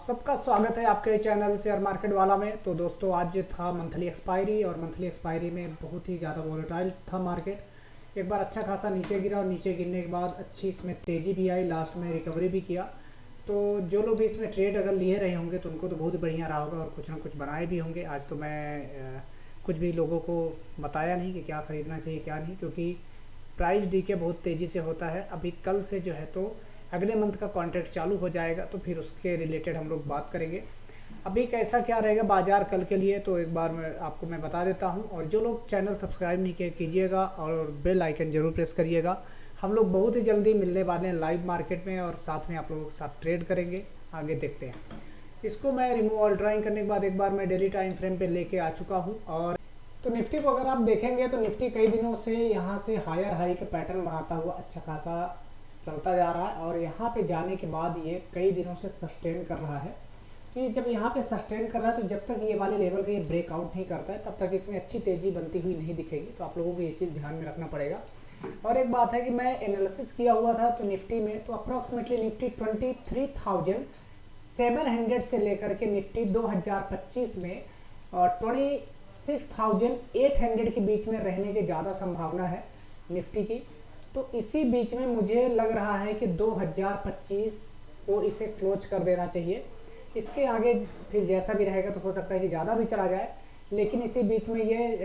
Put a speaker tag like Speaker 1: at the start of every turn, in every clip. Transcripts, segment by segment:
Speaker 1: सबका स्वागत है आपके चैनल शेयर मार्केट वाला में। तो दोस्तों आज था मंथली एक्सपायरी और मंथली एक्सपायरी में बहुत ही ज़्यादा वॉलेटाइल था मार्केट। एक बार अच्छा खासा नीचे गिरा और नीचे गिरने के बाद अच्छी इसमें तेज़ी भी आई, लास्ट में रिकवरी भी किया। तो जो लोग भी इसमें ट्रेड अगर लिए रहे होंगे तो उनको तो बहुत बढ़िया रहा होगा और कुछ ना कुछ बनाए भी होंगे। आज तो मैं कुछ भी लोगों को बताया नहीं कि क्या ख़रीदना चाहिए क्या नहीं, क्योंकि प्राइस डीके बहुत तेज़ी से होता है। अभी कल से जो है तो अगले मंथ का कॉन्ट्रैक्ट चालू हो जाएगा, तो फिर उसके रिलेटेड हम लोग बात करेंगे। अभी कैसा क्या रहेगा बाज़ार कल के लिए तो एक बार मैं बता देता हूं। और जो लोग चैनल सब्सक्राइब नहीं किए कीजिएगा और बेल आइकन ज़रूर प्रेस करिएगा। हम लोग बहुत ही जल्दी मिलने वाले हैं लाइव मार्केट में और साथ में आप लोगों के साथ ट्रेड करेंगे। आगे देखते हैं। इसको मैं रिमूव ऑल ड्राइंग करने के बाद एक बार मैं डेली टाइम फ्रेम पर लेके आ चुका हूँ। और तो निफ्टी को अगर आप देखेंगे तो निफ्टी कई दिनों से यहाँ से हायर हाई के पैटर्न बनाता हुआ अच्छा खासा चलता जा रहा है और यहाँ पे जाने के बाद ये कई दिनों से सस्टेन कर रहा है। तो ये जब यहाँ पे सस्टेन कर रहा है तो जब तक ये वाले लेवल का ये ब्रेकआउट नहीं करता है तब तक इसमें अच्छी तेज़ी बनती हुई नहीं दिखेगी। तो आप लोगों को ये चीज़ ध्यान में रखना पड़ेगा। और एक बात है कि मैं एनालिसिस किया हुआ था तो निफ्टी में तो अप्रॉक्सीमेटली निफ्टी 23,700 से लेकर के निफ्टी 2025 में और 26,800 के बीच में रहने की ज़्यादा संभावना है निफ्टी की। तो इसी बीच में मुझे लग रहा है कि 2025 को इसे क्लोज कर देना चाहिए। इसके आगे फिर जैसा भी रहेगा तो हो सकता है कि ज़्यादा भी चला जाए, लेकिन इसी बीच में ये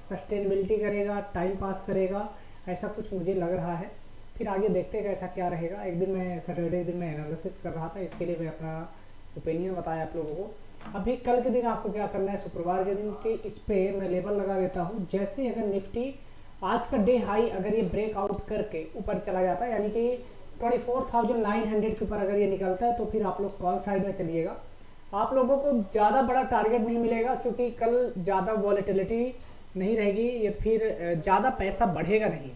Speaker 1: सस्टेनेबिलिटी करेगा, टाइम पास करेगा, ऐसा कुछ मुझे लग रहा है। फिर आगे देखते हैं कैसा क्या रहेगा। एक दिन मैं सैटरडे दिन मैं एनालिसिस कर रहा था, इसके लिए मैं अपना ओपिनियन बताया आप लोगों को। अभी कल के दिन आपको क्या करना है, शुक्रवार के दिन के इस पर मैं लेबल लगा देता हूँ। जैसे अगर निफ्टी आज का डे हाई अगर ये ब्रेकआउट करके ऊपर चला जाता है, यानी कि 24,900 के ऊपर अगर ये निकलता है तो फिर आप लोग कॉल साइड में चलिएगा। आप लोगों को ज़्यादा बड़ा टारगेट नहीं मिलेगा क्योंकि कल ज़्यादा वॉलेटिलिटी नहीं रहेगी, ये फिर ज़्यादा पैसा बढ़ेगा नहीं।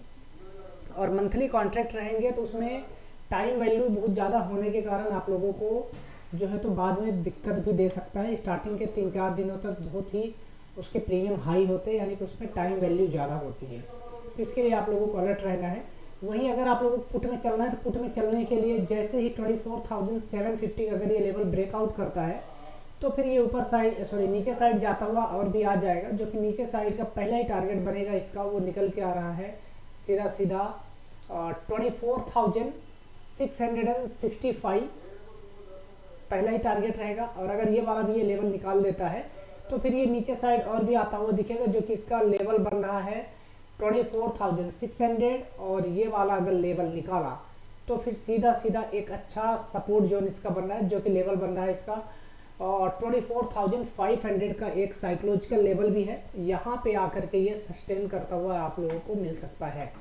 Speaker 1: और मंथली कॉन्ट्रैक्ट रहेंगे तो उसमें टाइम वैल्यू बहुत ज़्यादा होने के कारण आप लोगों को जो है तो बाद में दिक्कत भी दे सकता है। स्टार्टिंग के 3-4 दिनों तक बहुत ही उसके प्रीमियम हाई होते हैं, यानी कि उसमें टाइम वैल्यू ज़्यादा होती है। तो इसके लिए आप लोगों को अलर्ट रहना है। वहीं अगर आप लोगों को पुट में चलना है तो पुट में चलने के लिए जैसे ही 24,750 अगर ये लेवल ब्रेकआउट करता है तो फिर ये ऊपर साइड नीचे साइड जाता हुआ और भी आ जाएगा, जो कि नीचे साइड का पहला ही टारगेट बनेगा इसका, वो निकल के आ रहा है सीधा सीधा 24,665 पहला ही टारगेट रहेगा। और अगर ये वाला भी ये लेवल निकाल देता है तो फिर ये नीचे साइड और भी आता हुआ दिखेगा, जो कि इसका लेवल बन रहा है 24,600। और ये वाला अगर लेवल निकाला तो फिर सीधा सीधा एक अच्छा सपोर्ट जोन इसका बन रहा है, जो कि लेवल बन रहा है इसका और 24,500 का एक साइकोलॉजिकल लेवल भी है। यहाँ पे आकर के ये सस्टेन करता हुआ आप लोगों को मिल सकता है।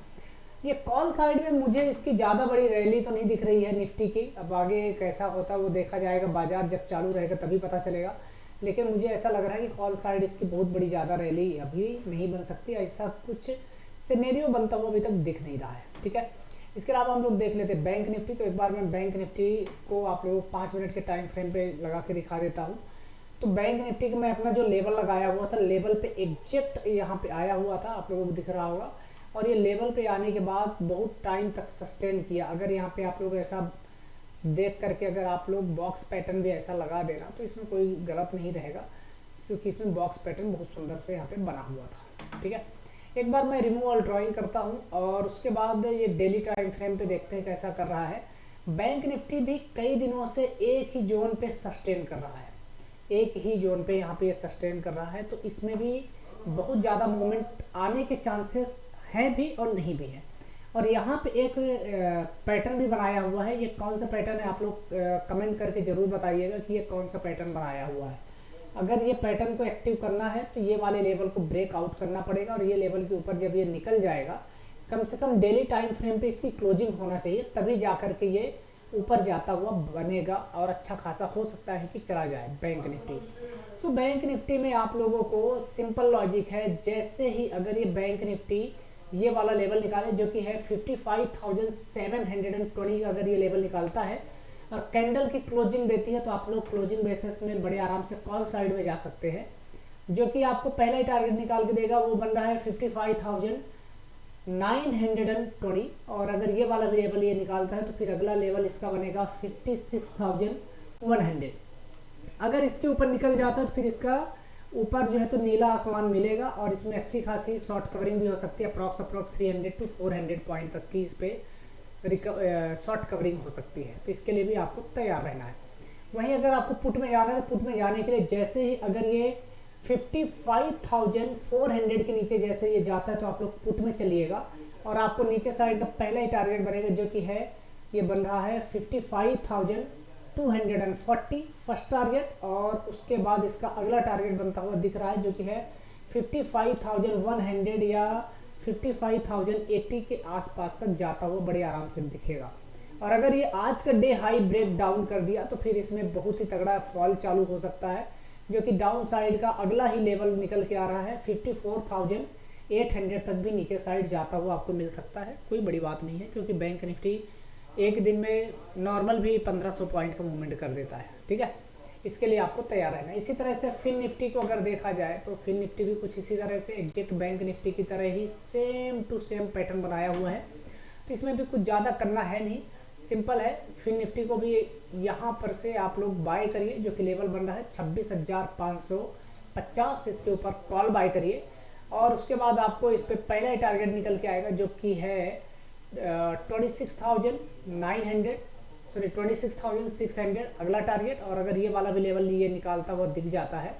Speaker 1: ये कॉल साइड में मुझे इसकी ज़्यादा बड़ी रैली तो नहीं दिख रही है निफ्टी की। अब आगे कैसा होता है वो देखा जाएगा, बाजार जब चालू रहेगा तभी पता चलेगा। लेकिन मुझे ऐसा लग रहा है कि कॉल साइड इसकी बहुत बड़ी ज़्यादा रैली अभी नहीं बन सकती, ऐसा कुछ सिनेरियो बनता हुआ अभी तक दिख नहीं रहा है। ठीक है, इसके अलावा हम लोग देख लेते हैं बैंक निफ्टी। तो एक बार मैं बैंक निफ्टी को आप लोगों को 5 मिनट के टाइम फ्रेम पे लगा के दिखा देता हूँ। तो बैंक निफ्टी का मैं अपना जो लेवल लगाया हुआ था, लेवल पे एग्जैक्ट यहाँ पे आया हुआ था, आप लोगों को दिख रहा होगा। और ये लेवल पे आने के बाद बहुत टाइम तक सस्टेन किया। अगर यहाँ पे आप लोग ऐसा देख करके अगर आप लोग बॉक्स पैटर्न भी ऐसा लगा देना तो इसमें कोई गलत नहीं रहेगा, क्योंकि इसमें बॉक्स पैटर्न बहुत सुंदर से यहाँ पे बना हुआ था। ठीक है, एक बार मैं रिमूव ऑल ड्राइंग करता हूँ और उसके बाद ये डेली टाइम फ्रेम पे देखते हैं कैसा कर रहा है। बैंक निफ्टी भी कई दिनों से एक ही जोन पे सस्टेन कर रहा है, एक ही जोन पे यहाँ पे सस्टेन कर रहा है। तो इसमें भी बहुत ज़्यादा मूवमेंट आने के चांसेस हैं भी और नहीं भी है। और यहाँ पे एक पैटर्न भी बनाया हुआ है। ये कौन सा पैटर्न है आप लोग कमेंट करके ज़रूर बताइएगा कि ये कौन सा पैटर्न बनाया हुआ है। अगर ये पैटर्न को एक्टिव करना है तो ये वाले लेवल को ब्रेक आउट करना पड़ेगा और ये लेवल के ऊपर जब ये निकल जाएगा, कम से कम डेली टाइम फ्रेम पे इसकी क्लोजिंग होना चाहिए, तभी जा कर के ये ऊपर जाता हुआ बनेगा और अच्छा खासा हो सकता है कि चला जाए bank Nifty. So bank Nifty में आप लोगों को सिंपल लॉजिक है, जैसे ही अगर ये बैंक निफ्टी ये वाला लेवल निकाले जो कि है 55,720 का अगर ये लेवल निकालता है और कैंडल की क्लोजिंग देती है तो आप लोग क्लोजिंग बेसिस में बड़े आराम से कॉल साइड में जा सकते हैं, जो कि आपको पहला ही टारगेट निकाल के देगा। वो बन रहा है 55,920। और अगर ये वाला लेवल ये निकालता है तो फिर अगला लेवल इसका बनेगा 56,100। अगर इसके ऊपर निकल जाता है तो फिर इसका ऊपर जो है तो नीला आसमान मिलेगा और इसमें अच्छी खासी शॉर्ट कवरिंग भी हो सकती है। अप्रॉक्स 300 टू 400 पॉइंट तक की इस पर शॉर्ट कवरिंग हो सकती है। तो इसके लिए भी आपको तैयार रहना है। वहीं अगर आपको पुट में जाना है तो पुट में जाने के लिए जैसे ही अगर ये 55,400 के नीचे जैसे ये जाता है तो आप लोग पुट में चलिएगा और आपको नीचे साइड का पहला ही टारगेट बनेगा जो कि है ये बन रहा है 55,240 फर्स्ट टारगेट, और उसके बाद इसका अगला टारगेट बनता हुआ दिख रहा है जो कि है 55,100 या 55,080 के आसपास तक जाता हुआ बड़े आराम से दिखेगा। और अगर ये आज का डे हाई ब्रेक डाउन कर दिया तो फिर इसमें बहुत ही तगड़ा फॉल चालू हो सकता है, जो कि डाउन साइड का अगला ही लेवल निकल के आ रहा है 54,800 तक भी नीचे साइड जाता हुआ आपको मिल सकता है। कोई बड़ी बात नहीं है क्योंकि बैंक निफ्टी एक दिन में नॉर्मल भी 1500 पॉइंट का मूवमेंट कर देता है। ठीक है, इसके लिए आपको तैयार रहना है। इसी तरह से फिन निफ्टी को अगर देखा जाए तो फिन निफ्टी भी कुछ इसी तरह से एग्जैक्ट बैंक निफ्टी की तरह ही सेम टू सेम पैटर्न बनाया हुआ है। तो इसमें भी कुछ ज़्यादा करना है नहीं, सिंपल है। फिन निफ्टी को भी यहाँ पर से आप लोग बाय करिए जो कि लेवल बन रहा है 26,550, इसके ऊपर कॉल बाय करिए और उसके बाद आपको इस पर पहला ही टारगेट निकल के आएगा जो कि है 26,600 अगला टारगेट। और अगर ये वाला भी लेवल ये निकालता हुआ दिख जाता है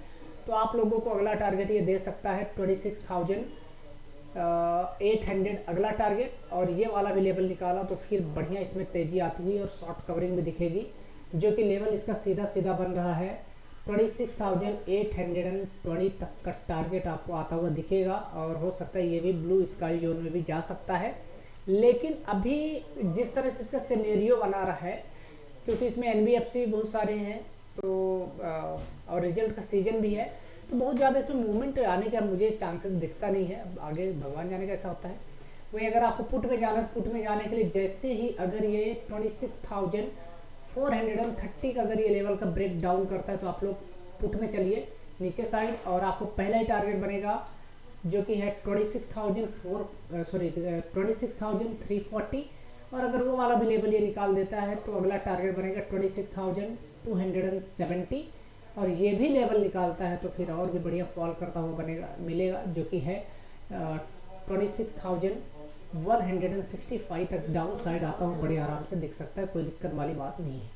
Speaker 1: तो आप लोगों को अगला टारगेट ये दे सकता है 26,800 अगला टारगेट। और ये वाला भी लेवल निकाला तो फिर बढ़िया इसमें तेज़ी आती हुई और शॉर्ट कवरिंग भी दिखेगी, जो कि लेवल इसका सीधा सीधा बन रहा है 26,820 तक का टारगेट आपको आता हुआ दिखेगा। और हो सकता है ये भी ब्लू स्काई जोन में भी जा सकता है। लेकिन अभी जिस तरह से इसका सिनेरियो बना रहा है, क्योंकि इसमें NBFC भी बहुत सारे हैं तो और रिजल्ट का सीजन भी है, तो बहुत ज़्यादा इसमें मूवमेंट आने का मुझे चांसेस दिखता नहीं है। आगे भगवान जाने का ऐसा होता है। वही अगर आपको पुट में जाना है तो पुट में जाने के लिए जैसे ही अगर ये 26,430 का अगर ये लेवल का ब्रेक डाउन करता है तो आप लोग पुट में चलिए नीचे साइड और आपको पहला ही टारगेट बनेगा जो कि है 26,340। और अगर वो वाला भी लेवल ये निकाल देता है तो अगला टारगेट बनेगा 26,270। और ये भी लेवल निकालता है तो फिर और भी बढ़िया फॉल करता हुआ मिलेगा जो कि है 26,165 तक डाउन साइड आता हुआ बड़े आराम से दिख सकता है। कोई दिक्कत वाली बात नहीं है।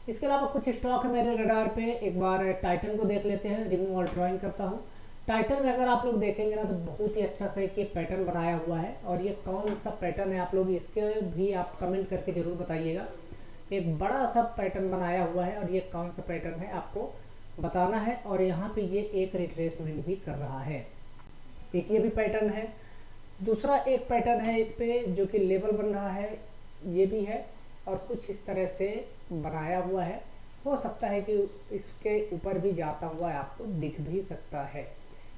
Speaker 1: इसके अलावा कुछ स्टॉक है मेरे रडार पे। एक बार टाइटन को देख लेते हैं। रिमूव और ड्राइंग करता हूँ। टाइटन में अगर आप लोग देखेंगे ना तो बहुत ही अच्छा सा एक ये पैटर्न बनाया हुआ है। और ये कौन सा पैटर्न है आप लोग इसके भी आप कमेंट करके ज़रूर बताइएगा। एक बड़ा सा पैटर्न बनाया हुआ है और ये कौन सा पैटर्न है आपको बताना है। और यहाँ पे ये एक रिट्रेसमेंट भी कर रहा है। एक ये भी पैटर्न है। दूसरा एक पैटर्न है इस पे जो कि लेवल बन रहा है, ये भी है और कुछ इस तरह से बनाया हुआ है। हो सकता है कि इसके ऊपर भी जाता हुआ आपको दिख भी सकता है।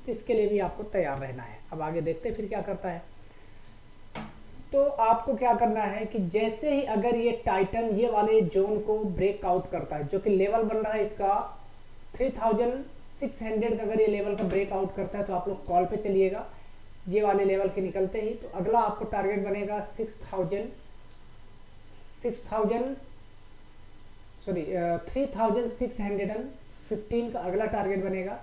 Speaker 1: तो इसके लिए भी आपको तैयार रहना है। अब आगे देखते हैं फिर क्या करता है। तो आपको क्या करना है कि जैसे ही अगर ये टाइटन ये वाले जोन को ब्रेकआउट करता है जो कि लेवल बन रहा है इसका 3,600 का, अगर ये लेवल का ब्रेकआउट करता है तो आप लोग कॉल पे चलिएगा ये वाले लेवल के निकलते ही। तो अगला आपको टारगेट बनेगा 3,615 का अगला टारगेट बनेगा।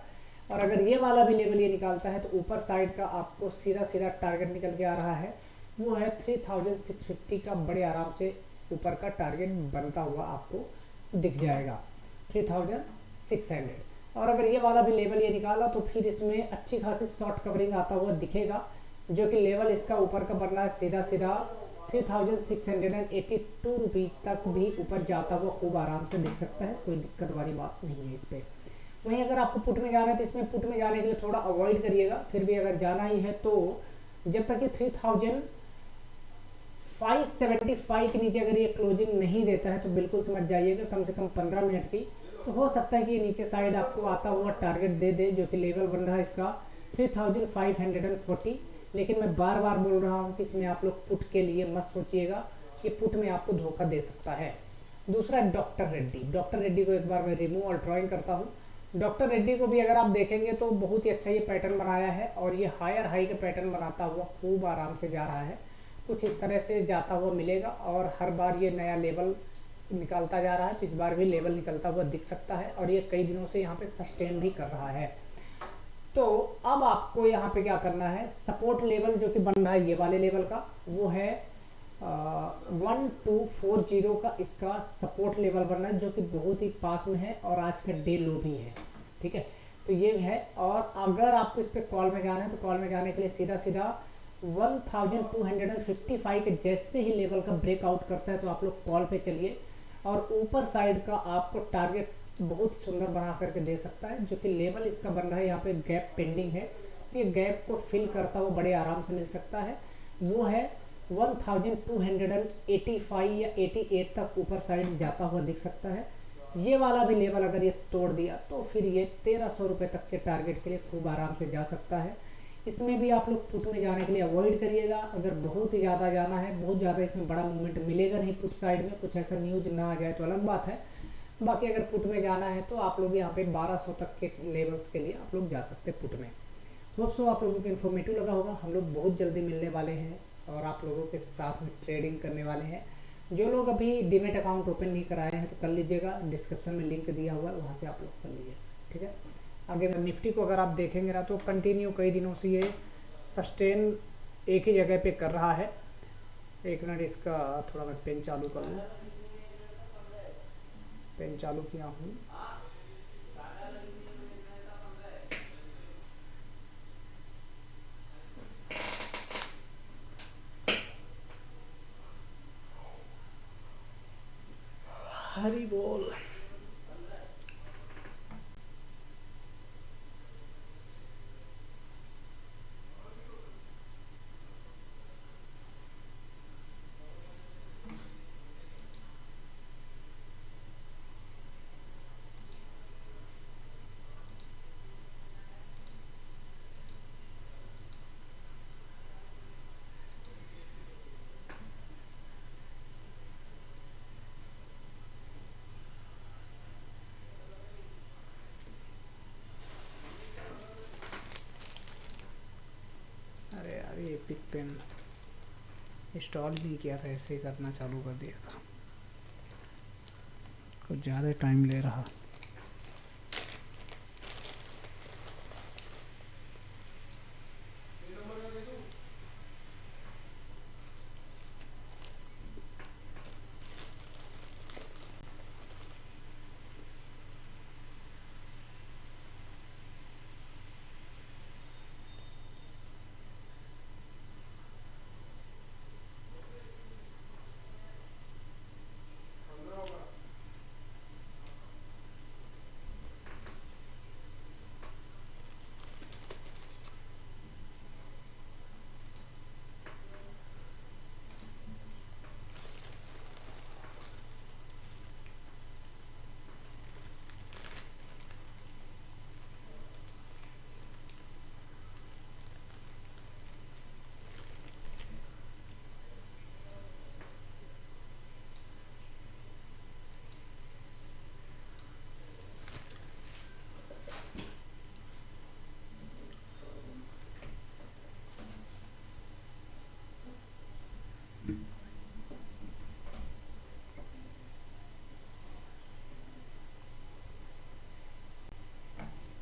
Speaker 1: और अगर ये वाला भी लेवल ये निकालता है तो ऊपर साइड का आपको सीधा सीधा टारगेट निकल के आ रहा है, वो है 3,650 का। बड़े आराम से ऊपर का टारगेट बनता हुआ आपको दिख जाएगा 3,600। और अगर ये वाला भी लेवल ये निकाला तो फिर इसमें अच्छी खासी शॉर्ट कवरिंग आता हुआ दिखेगा, जो कि लेवल इसका ऊपर का बनना है सीधा सीधा 3,682 रुपीज़ तक भी ऊपर जाता हुआ खूब आराम से दिख सकता है। कोई दिक्कत वाली बात नहीं है इस पर। वहीं अगर आपको पुट में जाना है तो इसमें पुट में जाने के लिए थोड़ा अवॉइड करिएगा। फिर भी अगर जाना ही है तो जब तक ये 3,575 के नीचे अगर ये क्लोजिंग नहीं देता है तो बिल्कुल समझ जाइएगा कम से कम 15 मिनट की। तो हो सकता है कि ये नीचे साइड आपको आता हुआ टारगेट दे दे, जो कि लेवल बन रहा है इसका 3,540। लेकिन मैं बार बार बोल रहा हूँ कि इसमें आप लोग पुट के लिए मत सोचिएगा, ये पुट में आपको धोखा दे सकता है। दूसरा डॉक्टर रेड्डी। डॉक्टर रेड्डी को एक बार मैं रिमूव और ड्राइंग करता हूँ। डॉक्टर रेड्डी को भी अगर आप देखेंगे तो बहुत ही अच्छा ये पैटर्न बनाया है और ये हायर हाई का पैटर्न बनाता हुआ खूब आराम से जा रहा है। कुछ इस तरह से जाता हुआ मिलेगा और हर बार ये नया लेवल निकालता जा रहा है, तो इस बार भी लेवल निकलता हुआ दिख सकता है और ये कई दिनों से यहाँ पे सस्टेन भी कर रहा है। तो अब आपको यहाँ पे क्या करना है, सपोर्ट लेवल जो कि बन रहा है ये वाले लेवल का, वो है 1240 का इसका सपोर्ट लेवल बन रहा है, जो कि बहुत ही पास में है और आज का डे लो भी है। ठीक है, तो ये है। और अगर आपको इस पर कॉल में जाना है तो कॉल में जाने के लिए सीधा सीधा 1255 के जैसे ही लेवल का ब्रेकआउट करता है तो आप लोग कॉल पे चलिए, और ऊपर साइड का आपको टारगेट बहुत सुंदर बना करके दे सकता है, जो कि लेवल इसका बन रहा है यहाँ पे गैप पेंडिंग है, तो ये गैप को फिल करता हुआ बड़े आराम से मिल सकता है। वो है 1285 या 88 तक ऊपर साइड जाता हुआ दिख सकता है। ये वाला भी लेवल अगर ये तोड़ दिया तो फिर ये 1300 रुपये तक के टारगेट के लिए खूब आराम से जा सकता है। इसमें भी आप लोग पुट में जाने के लिए अवॉइड करिएगा। अगर बहुत ही ज़्यादा जाना है, बहुत ज़्यादा इसमें बड़ा मूवमेंट मिलेगा नहीं पुट साइड में, कुछ ऐसा न्यूज ना आ जाए तो अलग बात है। बाकी अगर पुट में जाना है तो आप लोग यहाँ पे 1200 तक के लेवल्स के लिए आप लोग जा सकते हैं पुट में। होप सो आप लोगों को इन्फॉर्मेटिव लगा होगा। हम लोग बहुत जल्दी मिलने वाले हैं और आप लोगों के साथ में ट्रेडिंग करने वाले हैं। जो लोग अभी डीमेट अकाउंट ओपन नहीं कराए हैं तो कर लीजिएगा, डिस्क्रिप्शन में लिंक दिया हुआ है, वहाँ से आप लोग कर लीजिए। ठीक है, आगे मैं निफ्टी को अगर आप देखेंगे ना तो कंटिन्यू कई दिनों से ये सस्टेन एक ही जगह पे कर रहा है। एक मिनट, इसका थोड़ा मैं पेन चालू कर लूँ। पेन चालू किया हूँ। हरी बोल। अरे यार, ये पिक पेन इंस्टॉल नहीं किया था, ऐसे ही करना चालू कर दिया था, कुछ ज़्यादा टाइम ले रहा।